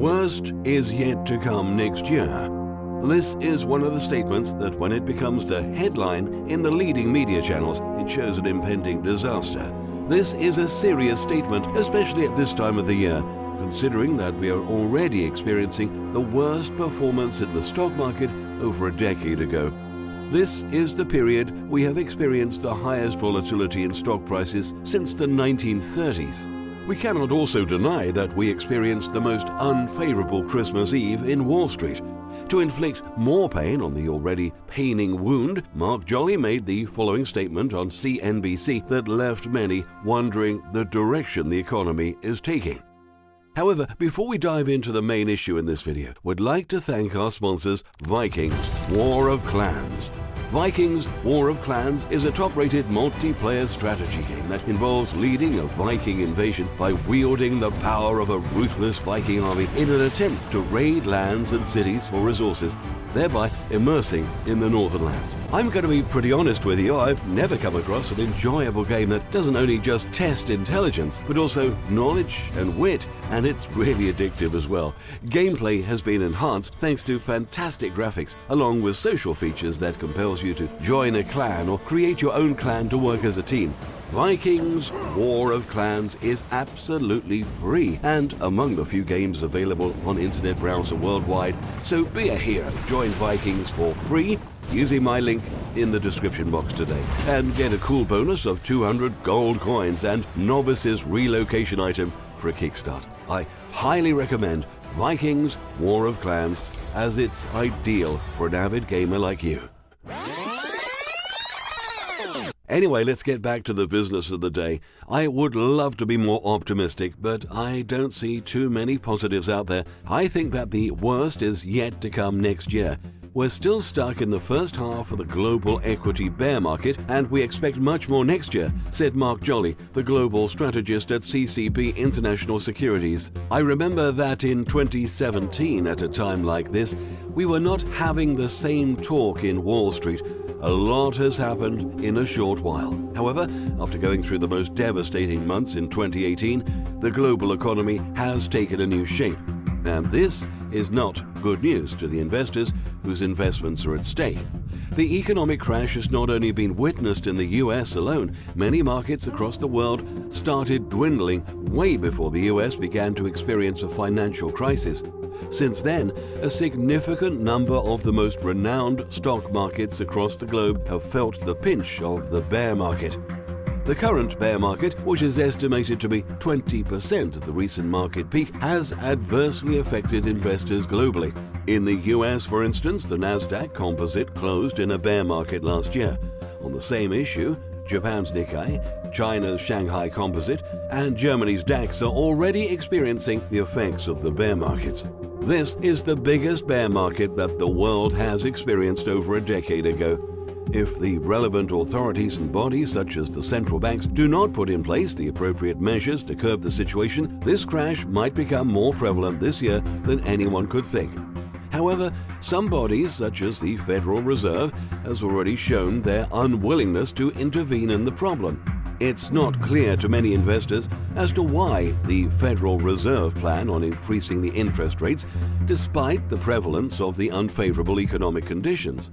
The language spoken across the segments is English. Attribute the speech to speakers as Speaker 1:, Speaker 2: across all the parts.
Speaker 1: worst is yet to come next year. This is one of the statements that when it becomes the headline in the leading media channels, it shows an impending disaster. This is a serious statement, especially at this time of the year, considering that we are already experiencing the worst performance in the stock market over a decade ago. This is the period we have experienced the highest volatility in stock prices since the 1930s. We cannot also deny that we experienced the most unfavourable Christmas Eve in Wall Street. To inflict more pain on the already paining wound, Mark Jolly made the following statement on CNBC that left many wondering the direction the economy is taking. However, before we dive into the main issue in this video, we'd like to thank our sponsors, Vikings War of Clans. Vikings War of Clans is a top-rated multiplayer strategy game that involves leading a Viking invasion by wielding the power of a ruthless Viking army in an attempt to raid lands and cities for resources, thereby immersing in the Northern Lands. I'm going to be pretty honest with you, I've never come across an enjoyable game that doesn't only just test intelligence, but also knowledge and wit, and it's really addictive as well. Gameplay has been enhanced thanks to fantastic graphics, along with social features that compels you to join a clan or create your own clan to work as a team. Vikings War of Clans is absolutely free and among the few games available on Internet Browser worldwide, so be a hero. Join Vikings for free using my link in the description box today and get a cool bonus of 200 gold coins and Novice's relocation item for a kickstart. I highly recommend Vikings War of Clans as it's ideal for an avid gamer like you. Anyway, let's get back to the business of the day. I would love to be more optimistic, but I don't see too many positives out there. I think that the worst is yet to come next year. We're still stuck in the first half of the global equity bear market, and we expect much more next year, said Mark Jolly, the global strategist at CCP International Securities. I remember that in 2017, at a time like this, we were not having the same talk in Wall Street. A lot has happened in a short while. However, after going through the most devastating months in 2018, the global economy has taken a new shape. And this is not good news to the investors whose investments are at stake. The economic crash has not only been witnessed in the US alone, many markets across the world started dwindling way before the US began to experience a financial crisis. Since then, a significant number of the most renowned stock markets across the globe have felt the pinch of the bear market. The current bear market, which is estimated to be 20% of the recent market peak, has adversely affected investors globally. In the US, for instance, the Nasdaq Composite closed in a bear market last year. On the same issue, Japan's Nikkei, China's Shanghai Composite, and Germany's DAX are already experiencing the effects of the bear markets. This is the biggest bear market that the world has experienced over a decade ago. If the relevant authorities and bodies, such as the central banks, do not put in place the appropriate measures to curb the situation, this crash might become more prevalent this year than anyone could think. However, some bodies, such as the Federal Reserve, has already shown their unwillingness to intervene in the problem. It's not clear to many investors as to why the Federal Reserve plan on increasing the interest rates, despite the prevalence of the unfavourable economic conditions.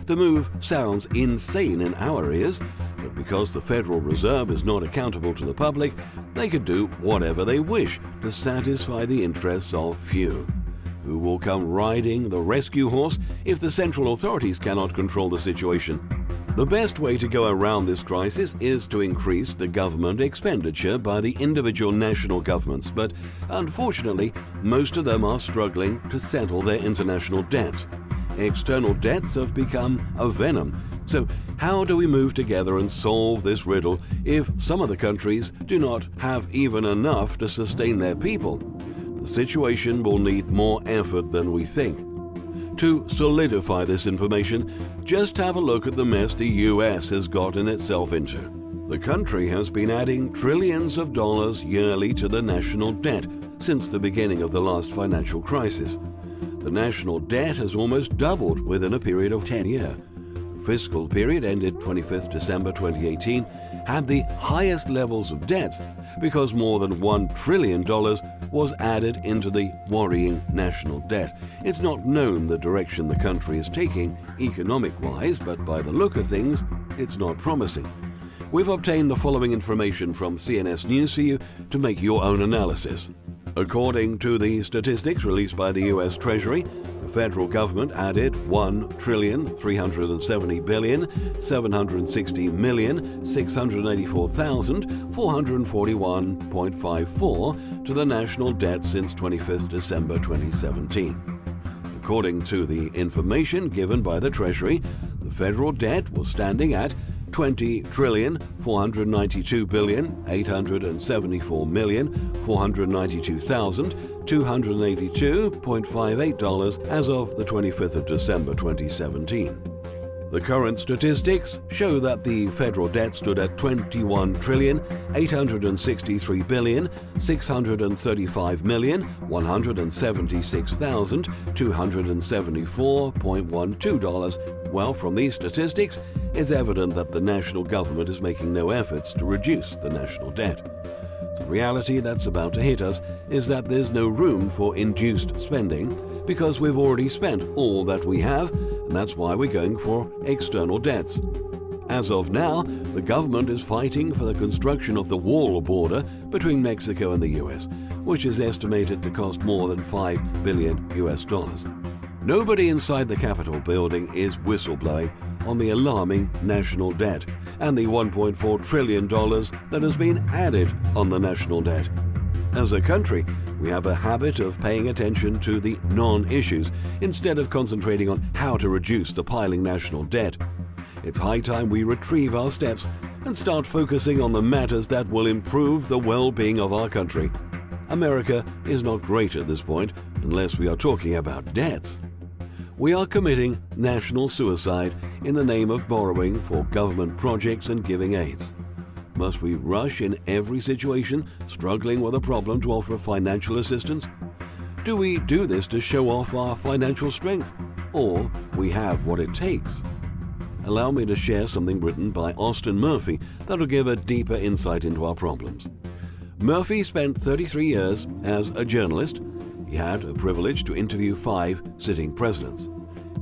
Speaker 1: The move sounds insane in our ears, but because the Federal Reserve is not accountable to the public, they could do whatever they wish to satisfy the interests of few. Who will come riding the rescue horse if the central authorities cannot control the situation? The best way to go around this crisis is to increase the government expenditure by the individual national governments, but unfortunately, most of them are struggling to settle their international debts. External debts have become a venom. So how do we move together and solve this riddle if some of the countries do not have even enough to sustain their people? The situation will need more effort than we think. To solidify this information, just have a look at the mess the US has gotten itself into. The country has been adding trillions of dollars yearly to the national debt since the beginning of the last financial crisis. The national debt has almost doubled within a period of 10 years. The fiscal period ended 25th December 2018 had the highest levels of debts because more than $1 trillion was added into the worrying national debt. It's not known the direction the country is taking economic-wise, but by the look of things, it's not promising. We've obtained the following information from CNS News for you to make your own analysis. According to the statistics released by the U.S. Treasury, the federal government added $1,370,760,684,441.54 to the national debt since 25th December 2017. According to the information given by the Treasury, the federal debt was standing at $20,492,874,492,282.58 as of the 25th of December 2017. The current statistics show that the federal debt stood at $21,863,635,176,274.12. Well, from these statistics, it's evident that the national government is making no efforts to reduce the national debt. The reality that's about to hit us is that there's no room for induced spending because we've already spent all that we have, and that's why we're going for external debts. As of now, the government is fighting for the construction of the wall border between Mexico and the US, which is estimated to cost more than $5 billion. Nobody inside the Capitol building is whistleblowing on the alarming national debt and the $1.4 trillion that has been added on the national debt. As a country, we have a habit of paying attention to the non-issues instead of concentrating on how to reduce the piling national debt. It's high time we retrieve our steps and start focusing on the matters that will improve the well-being of our country. America is not great at this point unless we are talking about debts. We are committing national suicide in the name of borrowing for government projects and giving aids. Must we rush in every situation, struggling with a problem to offer financial assistance? Do we do this to show off our financial strength, or we have what it takes? Allow me to share something written by Austin Murphy that will give a deeper insight into our problems. Murphy spent 33 years as a journalist. He had a privilege to interview 5 sitting presidents.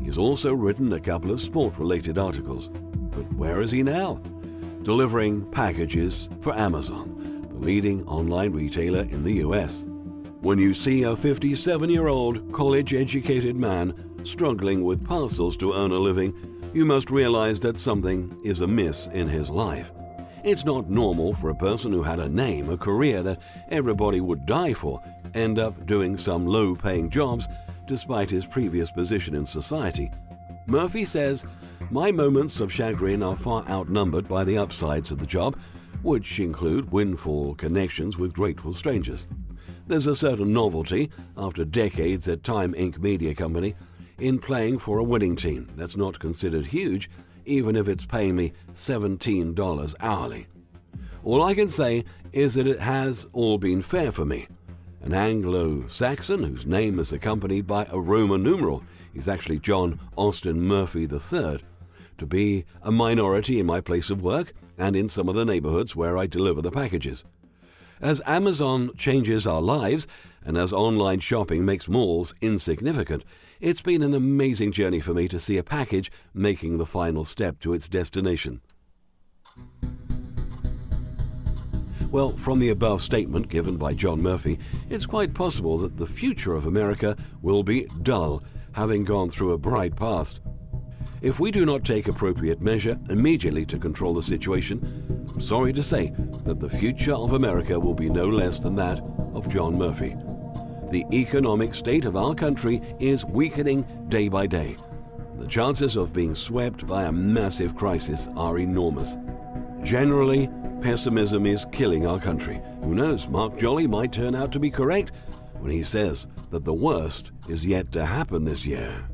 Speaker 1: He's also written a couple of sport-related articles. But where is he now? Delivering packages for Amazon, the leading online retailer in the US. When you see a 57-year-old college-educated man struggling with parcels to earn a living, you must realize that something is amiss in his life. It's not normal for a person who had a name, a career that everybody would die for, end up doing some low-paying jobs despite his previous position in society. Murphy says, "My moments of chagrin are far outnumbered by the upsides of the job, which include windfall connections with grateful strangers. There's a certain novelty, after decades at Time Inc. media company, in playing for a winning team that's not considered huge, even if it's paying me $17 hourly. All I can say is that it has all been fair for me. An Anglo-Saxon whose name is accompanied by a Roman numeral, he's actually John Austin Murphy III, to be a minority in my place of work and in some of the neighborhoods where I deliver the packages. As Amazon changes our lives and as online shopping makes malls insignificant, it's been an amazing journey for me to see a package making the final step to its destination." Well, from the above statement given by John Murphy, it's quite possible that the future of America will be dull, having gone through a bright past. If we do not take appropriate measure immediately to control the situation, I'm sorry to say that the future of America will be no less than that of John Murphy. The economic state of our country is weakening day by day. The chances of being swept by a massive crisis are enormous. Generally, pessimism is killing our country. Who knows, Mark Jolly might turn out to be correct when he says that the worst is yet to happen this year.